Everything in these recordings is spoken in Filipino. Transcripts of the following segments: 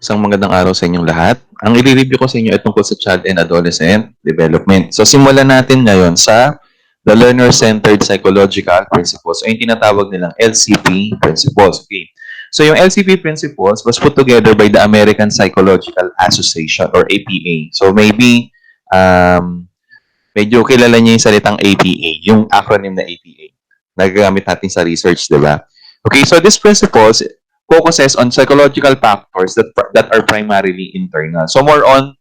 Isang magandang araw sa inyong lahat. Ang i-review ko sa inyo ay tungkol sa Child and Adolescent Development. So, simulan natin ngayon sa the Learner-Centered Psychological Principles o yung tinatawag nilang LCP Principles. Okay. So, yung LCP Principles was put together by the American Psychological Association or APA. So, maybe medyo kilala niyo yung salitang APA, yung acronym na APA. Nagagamit natin sa research, di ba? Okay, so these principles focuses on psychological factors that are primarily internal. So more on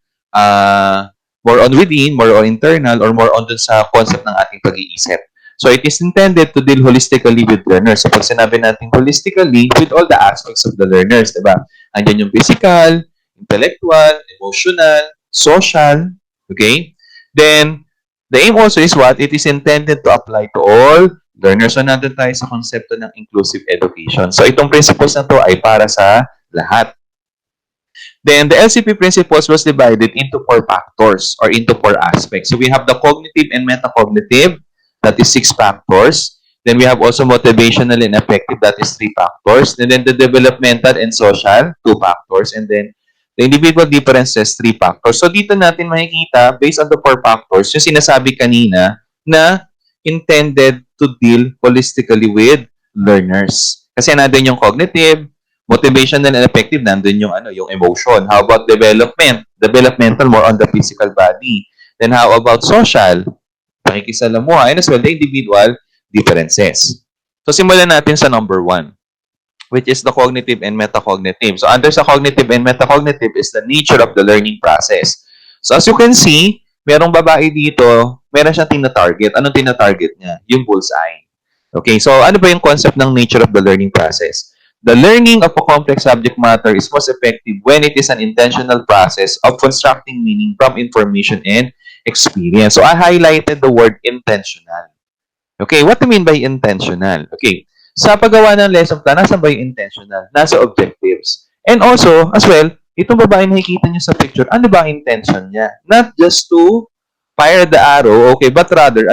within, more on internal, or more on dun sa concept ng ating pag-iisip. So it is intended to deal holistically with learners. So pag sinabi natin holistically, with all the aspects of the learners, diba? Andiyan yung physical, intellectual, emotional, social, okay? Then, the aim also is what? It is intended to apply to all learners. So, nandun tayo sa konsepto ng inclusive education. So, itong principles na to ay para sa lahat. Then, the LCP principles was divided into 4 factors or into 4 aspects. So, we have the cognitive and metacognitive, that is 6 factors. Then, we have also motivational and affective, that is 3 factors. And then, the developmental and social, 2 factors. And then, the individual differences, 3 factors. So, dito natin makikita, based on the 4 factors, yung sinasabi kanina na intended to deal holistically with learners. Kasi nandun yung cognitive, motivational and affective, nandun yung yung emotion. How about development? Developmental, more on the physical body. Then how about social? Pakikisalamuha. And as well, the individual differences. So simulan natin sa number 1, which is the cognitive and metacognitive. So under sa cognitive and metacognitive is the nature of the learning process. So as you can see, merong babae dito, meron siyang tina-target. Anong tina-target niya? Yung bullseye. Okay, so ano ba yung concept ng nature of the learning process? The learning of a complex subject matter is most effective when it is an intentional process of constructing meaning from information and experience. So I highlighted the word intentional. Okay, what do you mean by intentional? Okay, sa paggawa ng lesson plan, nasa ba yung intentional? Nasa objectives. And also, as well, itong babae nakikita niyo sa picture, ano ba ang intention niya? Not just to fire the arrow, okay, but rather,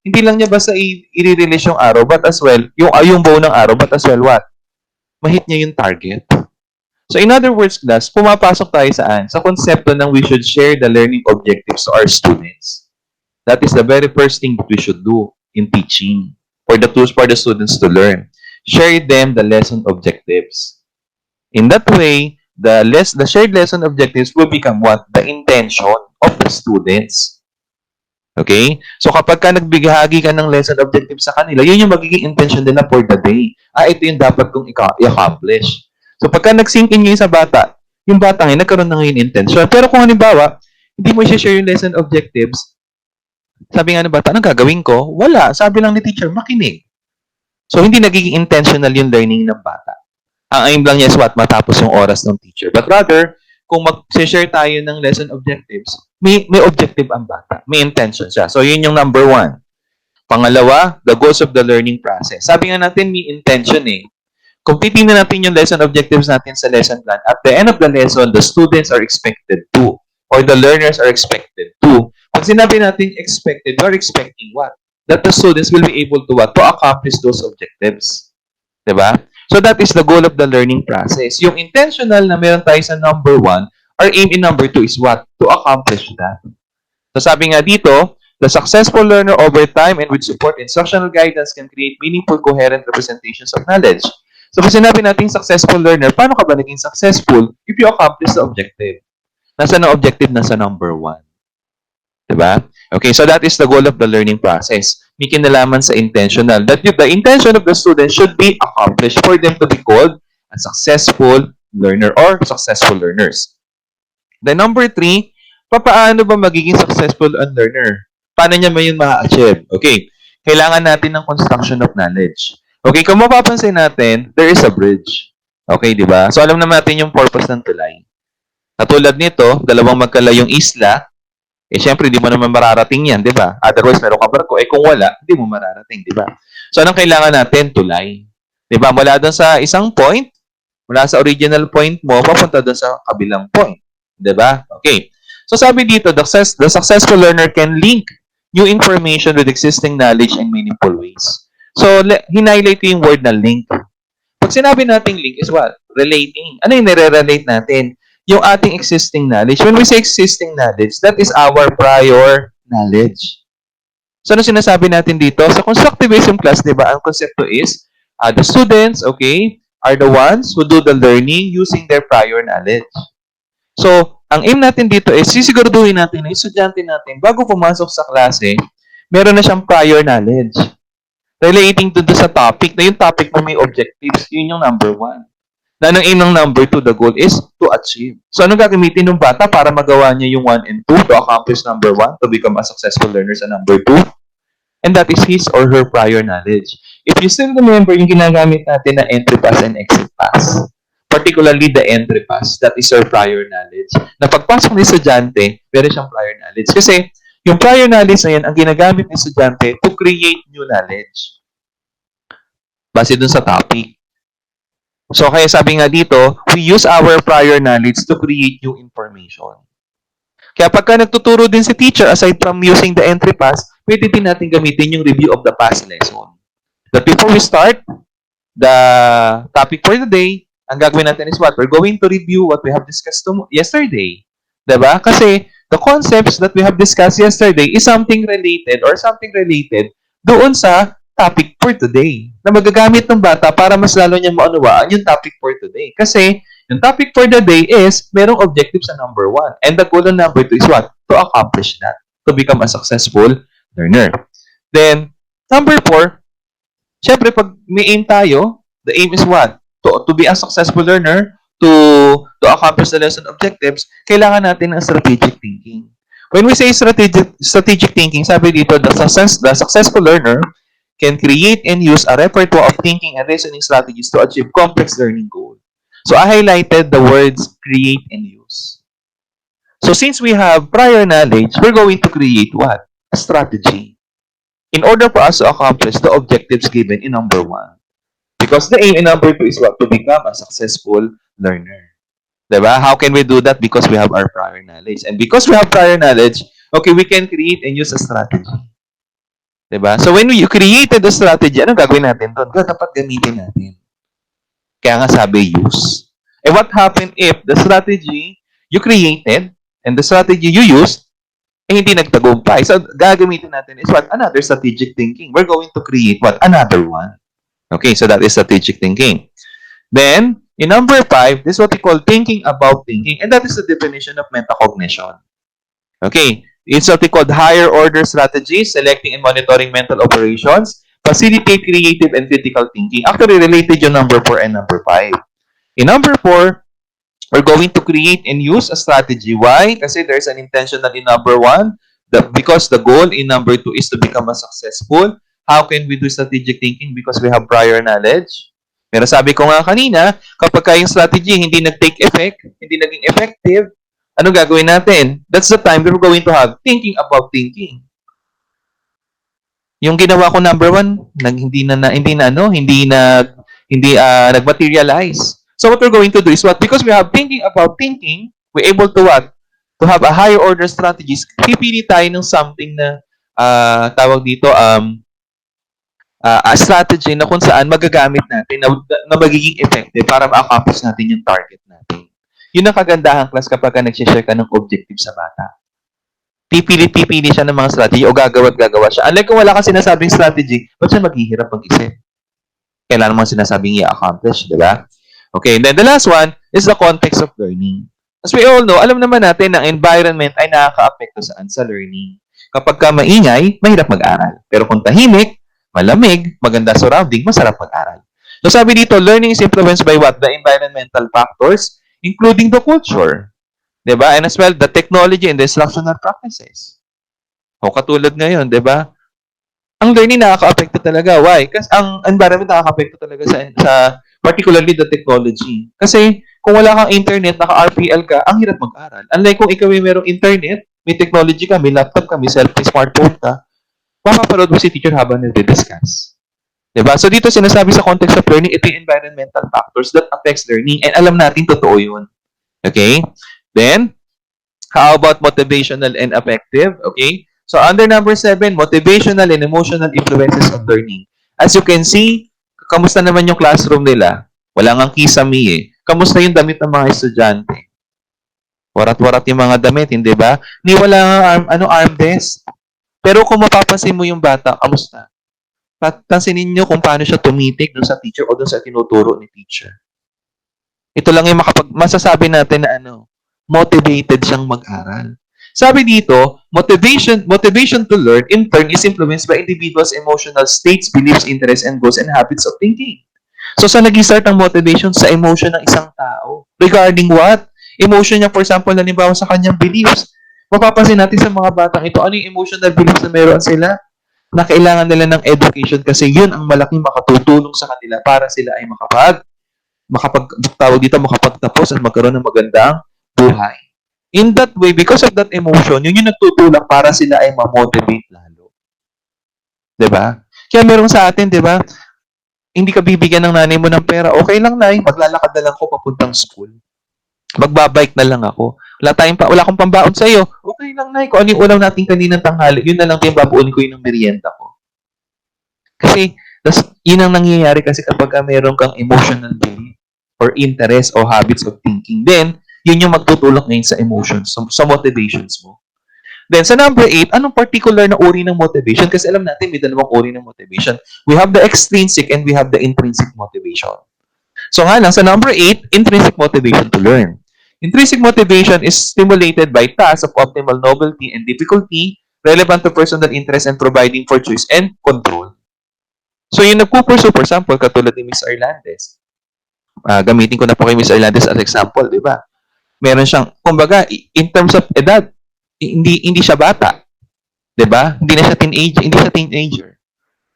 hindi lang niya basta i-release yung arrow, but as well, yung bow ng arrow, but as well, what? Mahit niya yung target. So, in other words, class, pumapasok tayo saan? Sa konsepto ng we should share the learning objectives to our students. That is the very first thing that we should do in teaching for the tools for the students to learn. Share them the lesson objectives. In that way, the shared lesson objectives will become what? The intention of the students. Okay? So, kapag ka nagbigahagi ka ng lesson objectives sa kanila, yun yung magiging intention nila for the day. Ito yung dapat kong i-accomplish. So, pagka nag-sink in yun sa bata, yung bata ngayon, nagkaroon na ngayon intention. Pero kung halimbawa, hindi mo i-share yung lesson objectives, sabi nga ng bata, anong gagawin ko? Wala. Sabi lang ni teacher, makinig. So, hindi nagiging intentional yung learning ng bata. Ang aim lang niya is what? Matapos yung oras ng teacher. But rather, kung mag-share tayo ng lesson objectives, may objective ang bata. May intention siya. So, yun yung number 1. Pangalawa, the goals of the learning process. Sabi nga natin, may intention eh. Kung titingnan natin yung lesson objectives natin sa lesson plan, at the end of the lesson, the students are expected to, or the learners are expected to. Pag sinabi natin expected, we're expecting what? That the students will be able to what? To accomplish those objectives. Diba? So that is the goal of the learning process. Yung intentional na meron tayo sa number 1, our aim in number 2 is what? To accomplish that. So sabi nga dito, the successful learner over time and with support instructional guidance can create meaningful, coherent representations of knowledge. So kung sinabi natin successful learner, paano ka ba naging successful if you accomplish the objective? Nasa na objective? Nasa number 1. Diba? Okay, so that is the goal of the learning process. May kinalaman sa intentional. That the intention of the student should be accomplished for them to be called a successful learner or successful learners. The number 3, paano ba magiging successful a learner? Paano niya may yun ma-achieve? Okay, kailangan natin ng construction of knowledge. Okay, kung mapapansin natin, there is a bridge. Okay, di ba? So, alam naman natin yung purpose ng tulay. Katulad nito, dalawang magkalayong isla, syempre, di mo naman mararating yan, di ba? Otherwise, meron ka barko. Kung wala, hindi mo mararating, di ba? So, anong kailangan natin? Tulay. Di ba? Mula doon sa isang point, mula sa original point mo, papunta doon sa kabilang point. Di ba? Okay. So, sabi dito, the successful learner can link new information with existing knowledge in meaningful ways. So, hinighlight ko yung word na link. Pag sinabi nating link is what? Relating. Ano yung nire-relate natin? yung ating existing knowledge. When we say existing knowledge, that is our prior knowledge. So, ano sinasabi natin dito? Sa constructivism class, di ba, ang konsepto is, the students, okay, are the ones who do the learning using their prior knowledge. So, ang aim natin dito is, sisiguraduhin natin na yung estudyante natin, bago pumasok sa klase, meron na siyang prior knowledge relating to sa topic, na yung topic na may objectives, yun yung number 1. Na ang aim ng number 2, the goal is to achieve. So, anong gagamitin ng bata para magawa niya yung 1 and 2 to accomplish number 1, to become a successful learner sa number 2? And that is his or her prior knowledge. If you still remember yung ginagamit natin na entry pass and exit pass, particularly the entry pass, that is your prior knowledge. Na pagpasok ng estudyante, meron siyang prior knowledge. Kasi yung prior knowledge na yan, ang ginagamit ng estudyante to create new knowledge. Base dun sa topic. So, kaya sabi nga dito, we use our prior knowledge to create new information. Kaya pagka nagtuturo din si teacher, aside from using the entry pass, pwede din natin gamitin yung review of the past lesson. But before we start the topic for the day, ang gagawin natin is what? We're going to review what we have discussed yesterday. Diba? Kasi the concepts that we have discussed yesterday is something related doon sa topic for today na magagamit ng bata para mas lalo niyang maunawaan yung topic for today. Kasi yung topic for the day is merong objective sa number 1. And the goal of number 2 is what? To accomplish that. To become a successful learner. Then, number 4, syempre pag may aim tayo, the aim is what? To be a successful learner, to accomplish the lesson objectives, kailangan natin ng strategic thinking. When we say strategic thinking, sabi dito, the successful learner can create and use a repertoire of thinking and reasoning strategies to achieve complex learning goals. So, I highlighted the words create and use. So, since we have prior knowledge, we're going to create what? A strategy. In order for us to accomplish the objectives given in number 1. Because the aim in number 2 is what? To become a successful learner. Diba? How can we do that? Because we have our prior knowledge. And because we have prior knowledge, okay, we can create and use a strategy. Diba? So when you created the strategy, anong gagawin natin doon? Dapat gamitin natin. Kaya nga sabi, use. And what happened if the strategy you created and the strategy you used, hindi nagtagumpay? So gagamitin natin is what? Another strategic thinking. We're going to create what? Another one. Okay, so that is strategic thinking. Then, in number 5, this is what we call thinking about thinking. And that is the definition of metacognition. Okay, it's what we call higher order strategies, selecting and monitoring mental operations, facilitate creative and critical thinking. Actually, related yung number 4 and number 5. In number 4, we're going to create and use a strategy. Why? Kasi there's an intentional in number 1. Because the goal in number 2 is to become a successful. How can we do strategic thinking? Because we have prior knowledge. Pero sabi ko nga kanina, kapag yung strategy hindi nag-take effect, hindi naging effective, anong gagawin natin? That's the time we're going to have thinking about thinking. Yung ginawa ko number 1, hindi nag-materialize. So what we're going to do is what? Because we have thinking about thinking, we're able to what? To have a higher order strategies. Pipili tayo ng something na tawag dito a strategy na kung saan magagamit natin na magiging effective para ma-accomplish natin yung target natin. Yun ang kagandahan, class, kapag nag-share ka ng objective sa bata. Pipili siya ng mga strategy o gagawa siya. Unlike kung wala kang sinasabing strategy, ba't siya maghihirap mag-isip? Kailangan mo sinasabing i-accomplish, di ba? Okay, and then the last one is the context of learning. As we all know, alam naman natin na environment ay nakaka-apekto saan sa learning. Kapag ka maingay, mahirap mag-aral. Pero kung tahimik, malamig, maganda surrounding, masarap mag-aral. So sabi dito, learning is influenced by what? The environmental factors, including the culture. Diba? And as well, the technology and the instructional practices. O katulad ngayon, diba? Ang learning nakaka-apekto talaga. Why? Kasi ang environment nakaka-apekto talaga sa particularly the technology. Kasi kung wala kang internet, naka-RPL ka, ang hirap mag-aral. Unlike kung ikaw ay merong internet, may technology ka, may laptop ka, may cellphone, smartphone ka, mapapanood mo si teacher habang nagdi-discuss. Diba? So dito sinasabi sa context of learning, ito yung environmental factors that affects learning. And alam natin, totoo yun. Okay? Then, how about motivational and affective? Okay? So under number 7, motivational and emotional influences of learning. As you can see, kamusta naman yung classroom nila? Wala ngang kisame eh. Kamusta yung damit ng mga estudyante? Warat-warat yung mga damit, hindi ba? Ni wala nga armrest. Pero kung mapapansin mo yung bata, kamusta? Pansinin nyo kung paano siya tumitig dun sa teacher o dun sa tinuturo ni teacher. Ito lang yung masasabi natin na motivated siyang mag-aral. Sabi dito, motivation to learn in turn is influenced by individuals' emotional states, beliefs, interests, and goals and habits of thinking. So, saan nag-start ang motivation? Sa emotion ng isang tao. Regarding what? Emotion niya, for example, halimbawa sa kanyang beliefs. Mapapansin natin sa mga batang ito, ano yung emotional beliefs na meron sila? Na kailangan nila ng education kasi yun ang malaking makatutulong sa kanila para sila ay makapagtapos at magkaroon ng magandang buhay. In that way, because of that emotion, yun yung nagtutulak para sila ay ma-motivate lalo. Diba? Kaya meron sa atin, diba? Hindi ka bibigyan ng nanay mo ng pera. Okay lang, nay. Maglalakad na lang ako papuntang school. Magbabike na lang ako. Wala akong pambaon sa iyo. Okay lang, nay. Kung ano yung ulam natin kaninang tanghali, yun na lang din babuunin ko yun ng merienda ko. Kasi, yun ang nangyayari kasi kapag meron kang emotional belief or interest or habits of thinking, then, yun yung magtutulak ngayon sa emotions, sa motivations mo. Then, sa number 8, anong particular na uri ng motivation? Kasi alam natin, may dalawang uri ng motivation. We have the extrinsic and we have the intrinsic motivation. So nga lang, sa number 8, intrinsic motivation to learn. Intrinsic motivation is stimulated by tasks of optimal novelty and difficulty, relevant to personal interest and providing for choice and control. So yung nagpupursue, for example, katulad ni Ms. Arlandes. Gamitin ko na po kay Ms. Arlandes as example, di ba? Meron siyang, kumbaga, in terms of edad, hindi siya bata. 'Di ba? Hindi siya teenager.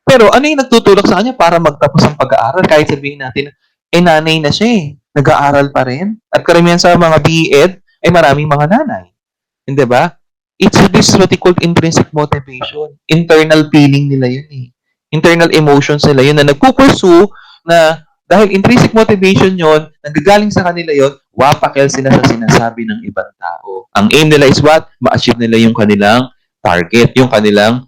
Pero ano yung nagtutulak sa kanya para magtapos ang pag-aaral kahit sabihin natin nanay na siya nag-aaral pa rin. At karamihan sa mga BEd ay maraming mga nanay. Hindi ba? It's this what they call intrinsic motivation. Internal feeling nila yun Internal emotions nila yun na nagpupursue na dahil intrinsic motivation yon, nanggagaling sa kanila yon, wapakel sila sa sinasabi ng ibang tao. Ang aim nila is what? Ma-achieve nila yung kanilang target, yung kanilang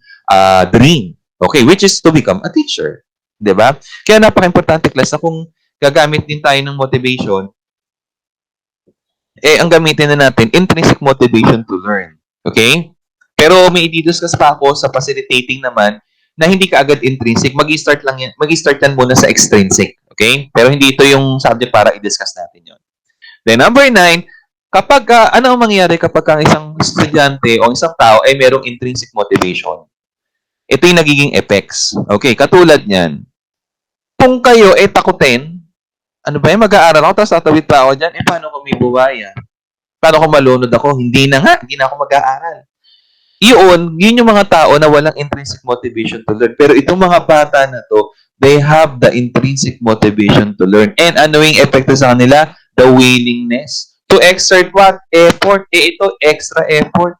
dream. Okay, which is to become a teacher. Diba? Kaya napaka-importante, class, na kung gagamit din tayo ng motivation, ang gamitin na natin, intrinsic motivation to learn. Okay? Pero may i-discuss pa ako sa facilitating naman na hindi ka agad intrinsic, mag-start yan muna sa extrinsic. Okay? Pero hindi ito yung subject para i-discuss natin yon. Then number 9, ano ang mangyayari kapag ang isang estudyante o isang tao ay merong intrinsic motivation? Ito yung nagiging effects. Okay, katulad niyan. Kung kayo takutin, ano ba mag-aaral ako, tapos tatawid pa ako dyan, paano ko may buwaya? Paano ko malunod ako? Hindi na ako mag-aaral. Yun yung mga tao na walang intrinsic motivation to learn. Pero itong mga bata na to, they have the intrinsic motivation to learn. And ano yung epekto sa kanila? The willingness to exert what? Effort. Ito, extra effort.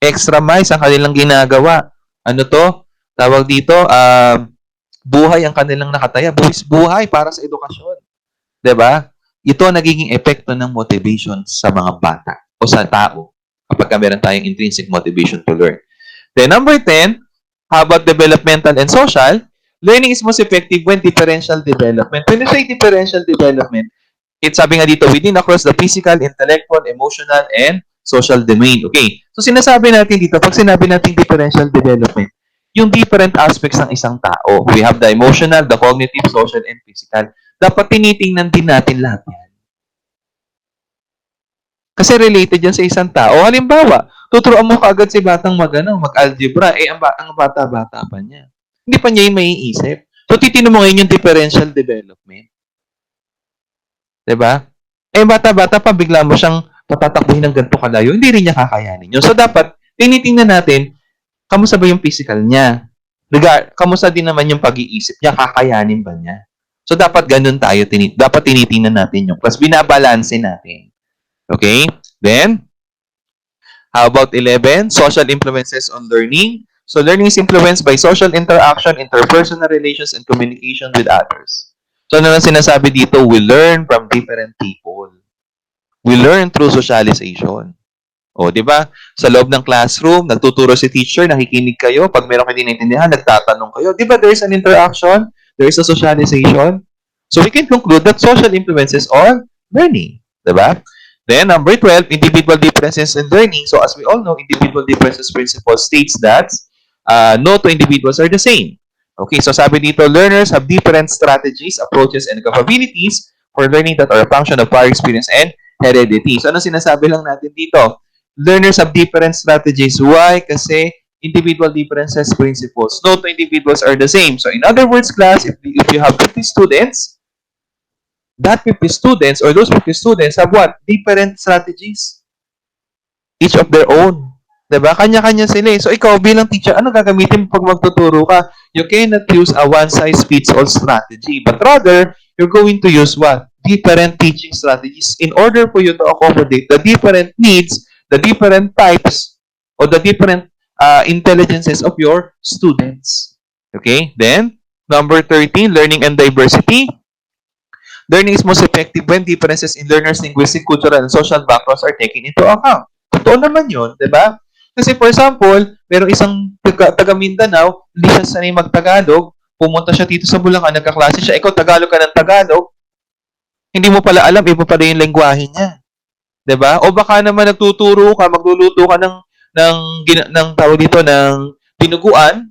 Extra miles ang kanilang ginagawa. Ano to? Tawag dito, buhay ang kanilang nakataya. Buhay para sa edukasyon. 'Di ba? Ito ang nagiging epekto ng motivation sa mga bata o sa tao kapag meron tayong intrinsic motivation to learn. Then number 10, how about developmental and social? Learning is most effective when differential development. When you say differential development, sabi nga dito, within across the physical, intellectual, emotional, and social domain. Okay. So sinasabi natin dito, pag sinabi natin differential development, yung different aspects ng isang tao. We have the emotional, the cognitive, social, and physical. Dapat tinitingnan din natin lahat yan. Kasi related yan sa isang tao. Halimbawa, tuturuan mo kaagad si batang mag-algebra, ang bata-bata pa niya. Hindi pa niya yung maiisip. So, titino mo ngayon yung differential development. Diba? Bata-bata pa, bigla mo siyang patatakbuhin ng ganito kalayo, hindi rin niya kakayanin yun. So, dapat, tinitingnan natin, kamusta ba yung physical niya? Kamusta din naman yung pag-iisip niya? Kakayanin ba niya? So, dapat ganun tayo. Dapat tinitingnan natin yung plus binabalanse natin. Okay? Then, how about 11? Social influences on learning. So, learning is influenced by social interaction, interpersonal relations, and communication with others. So, ano na sinasabi dito? We learn from different people. We learn through socialization. O, di ba? Sa loob ng classroom, nagtuturo si teacher, nakikinig kayo. Pag meron kayo dinaintindihan, nagtatanong kayo. Di ba there's an interaction? There is a socialization? So, we can conclude that social influences on learning. Di ba? Then, number 12, individual differences in learning. So, as we all know, individual differences principle states that no two individuals are the same. Okay, so sabi dito, learners have different strategies, approaches, and capabilities for learning that are a function of prior experience and heredity. So, ano sinasabi lang natin dito? Learners have different strategies. Why? Kasi individual differences principles. No two individuals are the same. So, in other words, class, if you have 50 students, that 50 students or those 50 students have what? Different strategies. Each of their own. Diba? Kanya-kanya sila eh. So, ikaw bilang teacher, ano gagamitin mo pag magtuturo ka? You cannot use a one-size-fits-all strategy. But rather, you're going to use what? Different teaching strategies in order for you to accommodate the different needs, the different types, or the different intelligences of your students. Okay? Then, number 13, learning and diversity. Learning is most effective when differences in learners' linguistic, cultural, and social backgrounds are taken into account. Totoo naman yun, di ba? Kasi for example, merong isang taga Mindanao, hindi siya sanay mag-Tagalog, pumunta siya dito sa Bulacan, nagkaklase siya, ikaw Tagalog ka ng Tagalog, hindi mo pala alam, iba pala yung lengguwahe niya. Di ba? O baka naman nagtuturo ka, magluluto ka ng tawag dito, ng pinuguan,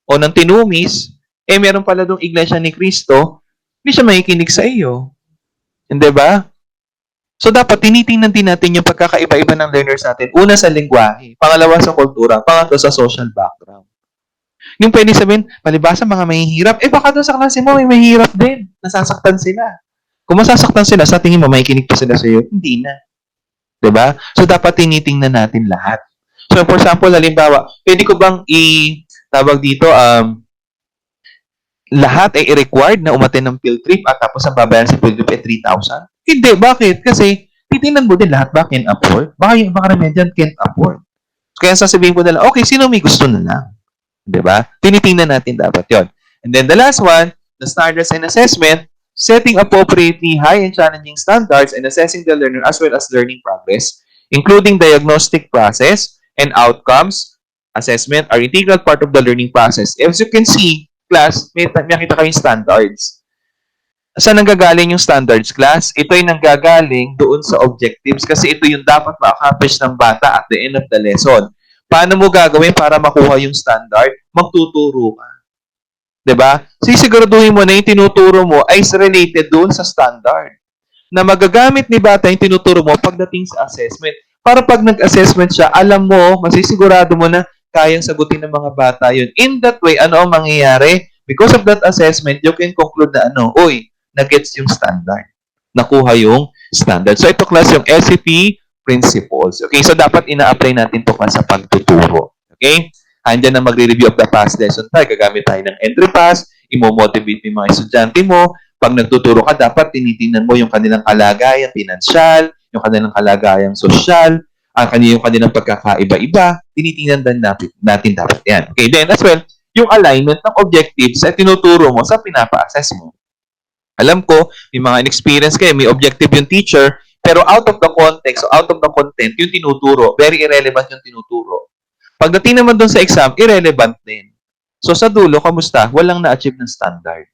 o ng tinumis, meron pala dong Iglesia ni Cristo, hindi siya makikinig sa iyo. Hindi ba? So, dapat tinitingnan din natin yung pagkakaiba-iba ng learners natin. Una sa lengguwahe, pangalawa sa kultura, pangatlo sa social background. Yung pwede sabihin, palibasa mga mahihirap, baka doon sa klase mo may mahihirap din. Nasasaktan sila. Kung masasaktan sila, sa tingin mo, makikinig pa sila sa iyo? Hindi na. Diba? So, dapat tinitingnan natin lahat. So, for example, halimbawa, pwede ko bang tawag dito, lahat ay required na umattend ng field trip at tapos ang babayaran sa field trip ay 3,000? Hindi. Bakit? Kasi titingnan mo din lahat ba can afford? Baka yung iba karamihan dyan can't afford. Kaya sasabihin ko na lang, okay, sino may gusto na lang? Diba? Tinitingnan natin dapat yon. And then the last one, the standards and assessment, setting appropriately high and challenging standards and assessing the learner as well as learning progress, including diagnostic process and outcomes assessment are integral part of the learning process. As you can see, class, may nakita kayong standards. Saan nanggagaling yung standards, class? Ito ay nanggagaling doon sa objectives kasi ito yung dapat ma-accomplish ng bata at the end of the lesson. Paano mo gagawin para makuha yung standard? Magtuturo ka. Diba? Sisiguraduhin mo na yung tinuturo mo ay related doon sa standard. Na magagamit ni bata yung tinuturo mo pagdating sa assessment. Para pag nag-assessment siya, alam mo, masisigurado mo na kayang sagutin ng mga bata yun. In that way, ano ang mangyayari? Because of that assessment, you can conclude na nag-gets yung standard. Nakuha yung standard. So, ito class yung SCP principles. Okay? So, dapat ina-apply natin ito sa pagtuturo. Okay? Andiyan na magre-review of the past lesson tayo. Gagamit tayo ng entry pass. Imo-motivate yung mga estudyante mo. Pag nagtuturo ka, dapat tinitingnan mo yung kanilang kalagayan, pinansyal, yung kanilang kalagayan sosyal, yung kanilang pagkakaiba-iba, tinitingnan din natin dapat yan. Okay, then as well, yung alignment ng objectives ay tinuturo mo sa pinapa-assess mo. Alam ko, may mga inexperience kayo, may objective yung teacher, pero out of the context, so out of the content, yung tinuturo, very irrelevant yung tinuturo. Pagdating naman doon sa exam, irrelevant din. So sa dulo, kamusta? Walang na-achieve ng standard.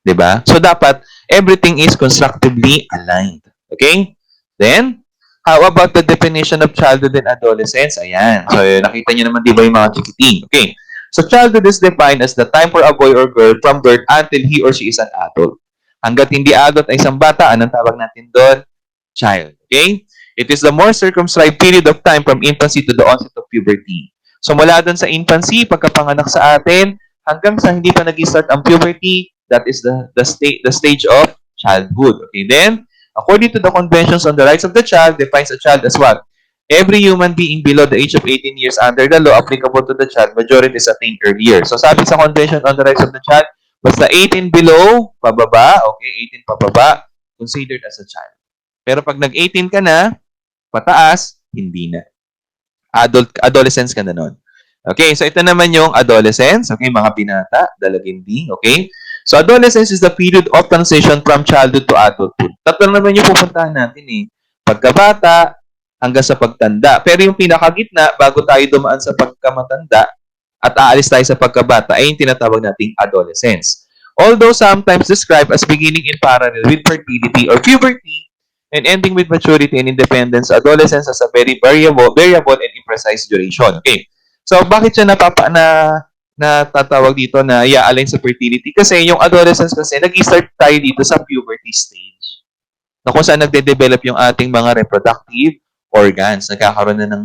Diba? So dapat, everything is constructively aligned. Okay? Then, how about the definition of childhood and adolescence? Ayan. So, nakita niyo naman, di ba, yung mga chikiting? Okay. So, childhood is defined as the time for a boy or girl from birth until he or she is an adult. Hanggat hindi adult ay isang bata, anong tawag natin doon? Child. Okay? It is the more circumscribed period of time from infancy to the onset of puberty. So, mula doon sa infancy, pagkapanganak sa atin, hanggang sa hindi pa nag-start ang puberty, that is the stage of childhood. Okay? Then, according to the Conventions on the Rights of the Child, defines a child as what? Every human being below the age of 18 years under the law applicable to the child, majority is attained earlier. So sabi sa Convention on the Rights of the Child, basta 18 below, pababa, okay, 18 pababa, considered as a child. Pero pag nag-18 ka na, pataas, hindi na. Adolescence ka na nun. Okay, so ito naman yung adolescence, okay, mga binata, dalagindi, okay? So, adolescence is the period of transition from childhood to adulthood. Tatlo naman yung pupuntahan natin eh. Pagkabata hanggang sa pagtanda. Pero yung pinakagitna, bago tayo dumaan sa pagkamatanda at aalis tayo sa pagkabata, ay yung tinatawag nating adolescence. Although sometimes described as beginning in parallel with fertility or puberty, and ending with maturity and independence, adolescence has a very variable and imprecise duration. Okay. So, bakit siya natatawag dito na i-align sa fertility? Kasi yung adolescence kasi, nag-start tayo dito sa puberty stage. Na kung saan nagde-develop yung ating mga reproductive organs. Nagkakaroon na ng,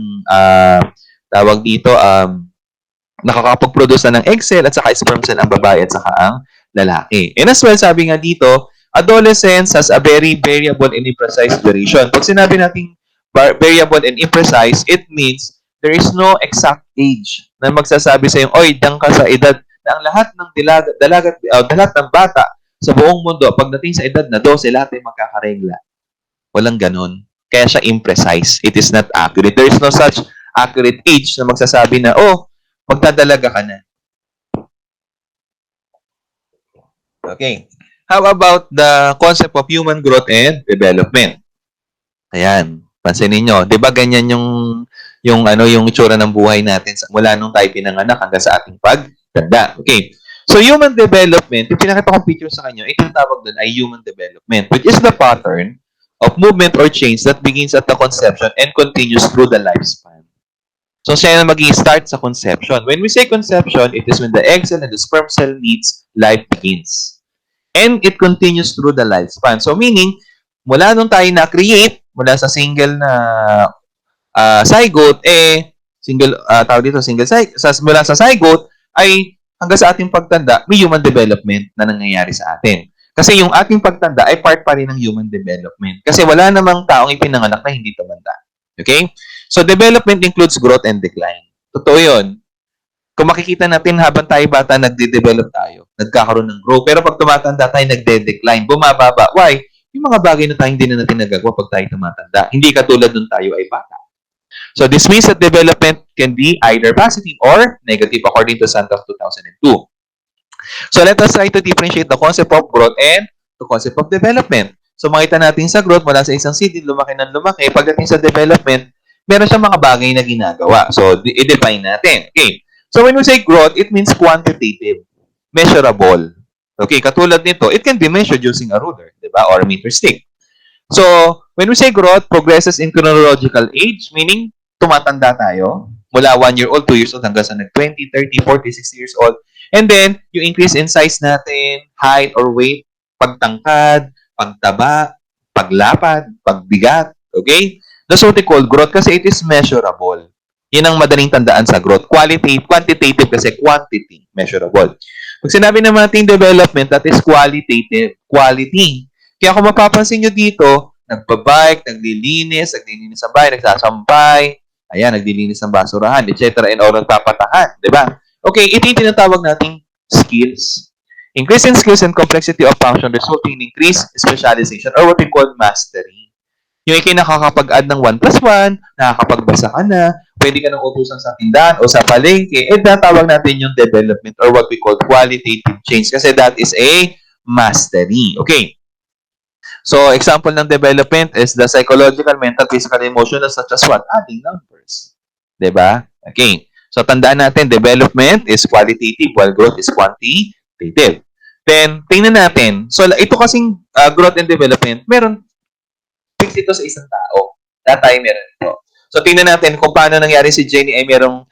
tawag dito, nakakapag-produce na ng egg cell at saka sperm cell ang babae at saka ang lalaki. And as well, sabi nga dito, adolescence has a very variable and imprecise duration. Pag sinabi natin variable and imprecise, it means there is no exact age na magsasabi sa iyo, oy, diyan ka sa edad na ang lahat ng lahat ng bata sa buong mundo, pagdating sa edad na 12, lahat ay magkakaregla. Walang ganun. Kaya siya imprecise. It is not accurate. There is no such accurate age na magsasabi na, oh, magdadalaga ka na. Okay. How about the concept of human growth and development? Ayan. Pansinin nyo. Di ba ganyan yung itsura ng buhay natin mula nung tayo pinanganak hanggang sa ating pagtanda. Okay. So, human development, yung pinakita kong picture sa kanyo, itong tawag doon ay human development, which is the pattern of movement or change that begins at the conception and continues through the lifespan. So, siya na mag-i-start sa conception. When we say conception, it is when the egg cell and the sperm cell meets, life begins. And it continues through the lifespan. So, meaning, mula nung tayo na-create, mula sa single na zygote, mula sa zygote, ay hanggang sa ating pagtanda, may human development na nangyayari sa atin. Kasi yung ating pagtanda ay part pa rin ng human development. Kasi wala namang taong ipinanganak na hindi tumanda. Okay? So, development includes growth and decline. Totoo yun. Kung makikita natin habang tayo bata, nagde-develop tayo. Nagkakaroon ng growth. Pero pag tumatanda tayo, nagde-decline. Bumababa. Why? Yung mga bagay na tayo hindi na natin nagagawa pag tayo tumatanda. Hindi katulad nung tayo ay bata. So, this means that development can be either positive or negative according to Santos 2002. So, let us try to differentiate the concept of growth and the concept of development. So, makita natin sa growth, mula sa isang seed, lumaki ng lumaki. Pagdating sa development, meron siyang mga bagay na ginagawa. So, i-define natin. Okay. So, when we say growth, it means quantitative, measurable. Okay, katulad nito, it can be measured using a ruler, di ba? Or a meter stick. So, when we say growth, progresses in chronological age, meaning tumatanda tayo mula 1 year old, 2 years old, hanggang sa 20, 30, 40, 60 years old. And then, yung increase in size natin, height or weight, pagtangkad, pagtaba, paglapad, pagbigat. Okay? That's what we call growth kasi it is measurable. Yan ang madaling tandaan sa growth. Quantitative kasi quantity, measurable. Pag sinabi naman natin development, that is qualitative. Quality. Kaya kung mapapansin nyo dito, nagbabike, naglilinis sa bahay, nagsasampay, ayan, naglilinis ng basurahan, etc. and all nagpapatahan. Diba? Okay, ito yung tinatawag nating skills. Increase in skills and complexity of function resulting in increased specialization or what we call mastery. Yung ikay nakakapag-add ng 1 plus 1, nakakapagbasa ka na, pwede ka nang utusan sa tindahan o sa palengke, natawag natin yung development or what we call qualitative change kasi that is a mastery. Okay. So, example ng development is the psychological, mental, physical, emotional such as what? Adding numbers. Diba? Okay. So, tandaan natin, development is qualitative while growth is quantitative. Then, tingnan natin. So, ito kasing growth and development, meron fix ito sa isang tao. That time meron ito. So, tingnan natin kung paano nangyari si Jenny ay merong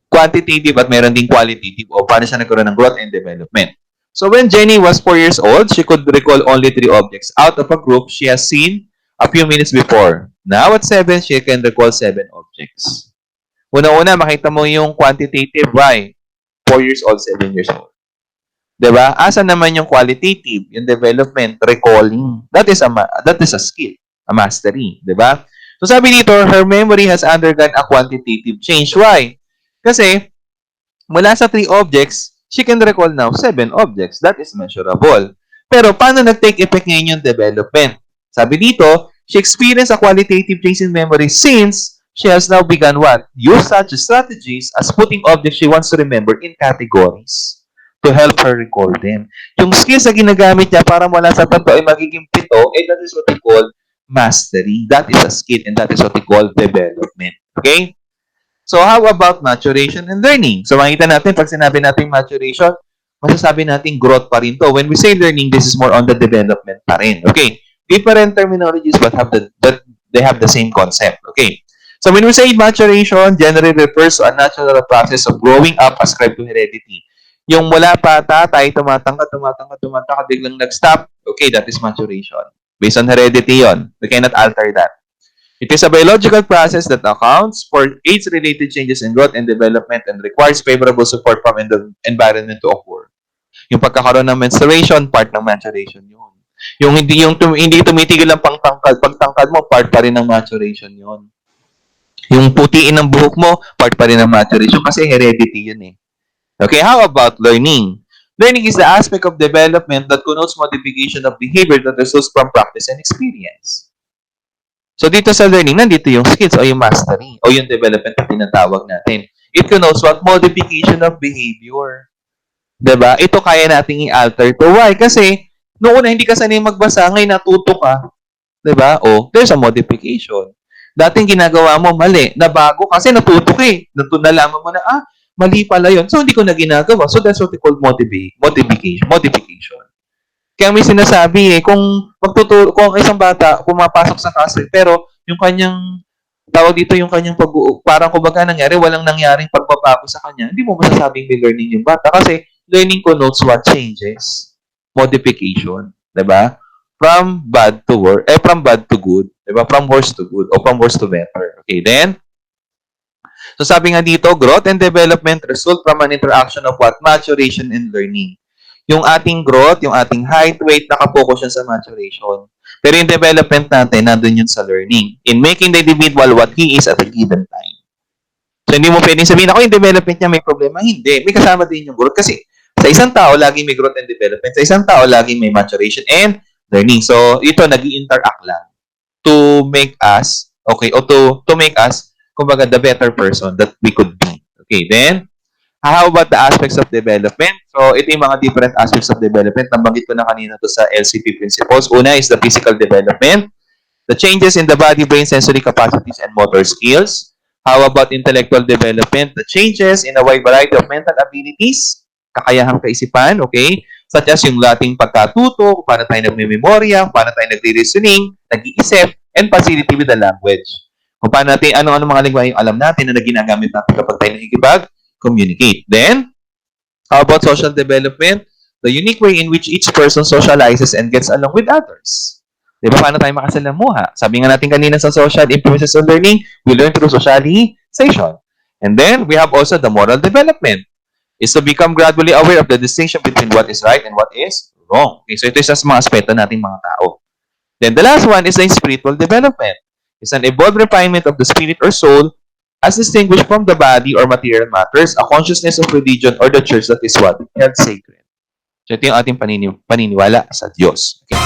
quantitative at meron ding qualitative o paano siya nagkaroon ng growth and development. So, when Jenny was 4 years old, she could recall only 3 objects out of a group she has seen a few minutes before. Now, at 7, she can recall 7 objects. Una-una, makita mo yung quantitative. Why? 4 years old, 7 years old. Diba? Asa naman yung qualitative, yung development, recalling. That is a skill, a mastery. Diba? So sabi dito, her memory has undergone a quantitative change. Why? Kasi, mula sa 3 objects, she can recall now 7 objects. That is measurable. Pero paano nag-take effect ngayon yung development? Sabi dito, she experienced a qualitative change in memory since she has now begun what? Use such strategies as putting objects she wants to remember in categories to help her recall them. Yung skills na ginagamit niya para mula sa 3 ay magiging 7, that is what we call mastery. That is a skill and that is what we call development. Okay? So, how about maturation and learning? So, makita natin, pag sinabi natin maturation, masasabi natin growth pa rin to. When we say learning, this is more on the development pa rin. Okay? different terminologies but they have the same concept. Okay. So when we say maturation, generally refers to a natural process of growing up ascribed to heredity. Yung mula pa tatay, tumatangkad, biglang nag-stop. Okay, that is maturation. Based on heredity yon. We cannot alter that. It is a biological process that accounts for age-related changes in growth and development and requires favorable support from the environment to occur. Yung pagkakaroon ng menstruation, part ng maturation yun. Hindi tumitigil ang pagtangkad mo, part pa rin ng maturation yun. Yung putiin ng buhok mo, part pa rin ng maturation kasi heredity yun eh. Okay, how about learning? Learning is the aspect of development that connotes modification of behavior that results from practice and experience. So dito sa learning, nandito yung skills o yung mastery o yung development na tinatawag natin. It connotes what? Modification of behavior. Diba? Ito kaya nating i-alter to. Why? Kasi noong una hindi ka sanay magbasa, ngayon natuto ka. Diba? O, there's a modification. Dating ginagawa mo mali, nabago kasi natuto ka eh. Nalaman mo na, mali pala yun. So, hindi ko na ginagawa. So, that's what we call modification. Kaya may sinasabi kung isang bata pumapasok sa class, pero yung kanyang tawag dito yung kanyang parang kumbaga nangyari, walang nangyaring pagbabago sa kanya, hindi mo masasabing may learning yung bata kasi learning connotes what changes? Modification, 'di ba? From bad to good, 'di ba? From worse to good o from worse to better. Okay, then so sabi nga dito, growth and development result from an interaction of what? Maturation and learning. Yung ating growth, yung ating height, weight, nakapokus yan sa maturation. Pero yung development natin, nandun yun sa learning. In making the individual what he is at a given time. So, hindi mo pwedeng sabihin, ako yung development niya may problema. Hindi. May kasama din yung growth. Kasi sa isang tao, laging may growth and development. Sa isang tao, laging may maturation and learning. So, ito, nag-i-interact lang to make us, okay, o to make us, kumbaga, the better person that we could be. Okay, then, how about the aspects of development? So, ito yung mga different aspects of development. Nabanggit ko na kanina to sa LCP principles. Una is the physical development. The changes in the body, brain, sensory capacities, and motor skills. How about intellectual development? The changes in a wide variety of mental abilities, kakayahang kaisipan, okay? Such as yung lating pagkatuto, paano tayo nagme-memorya, paano tayo nagre-reasoning, nag-iisip, and facility with the language. Kung paano natin, ano-ano mga lingwahe yung alam natin na ginagamit natin kapag tayo communicate. Then, how about social development? The unique way in which each person socializes and gets along with others. Di ba? Paano tayo makasalamuha? Sabi nga natin kanina sa social influences of learning, we learn through socialization. And then, we have also the moral development. Is to become gradually aware of the distinction between what is right and what is wrong. Okay, so ito isa sa mga aspeto nating mga tao. Then, the last one is the spiritual development. It's an evolved refinement of the spirit or soul as distinguished from the body or material matters, a consciousness of religion or the church that is what? Held sacred. So ito yung ating paniniwala sa Diyos. Okay.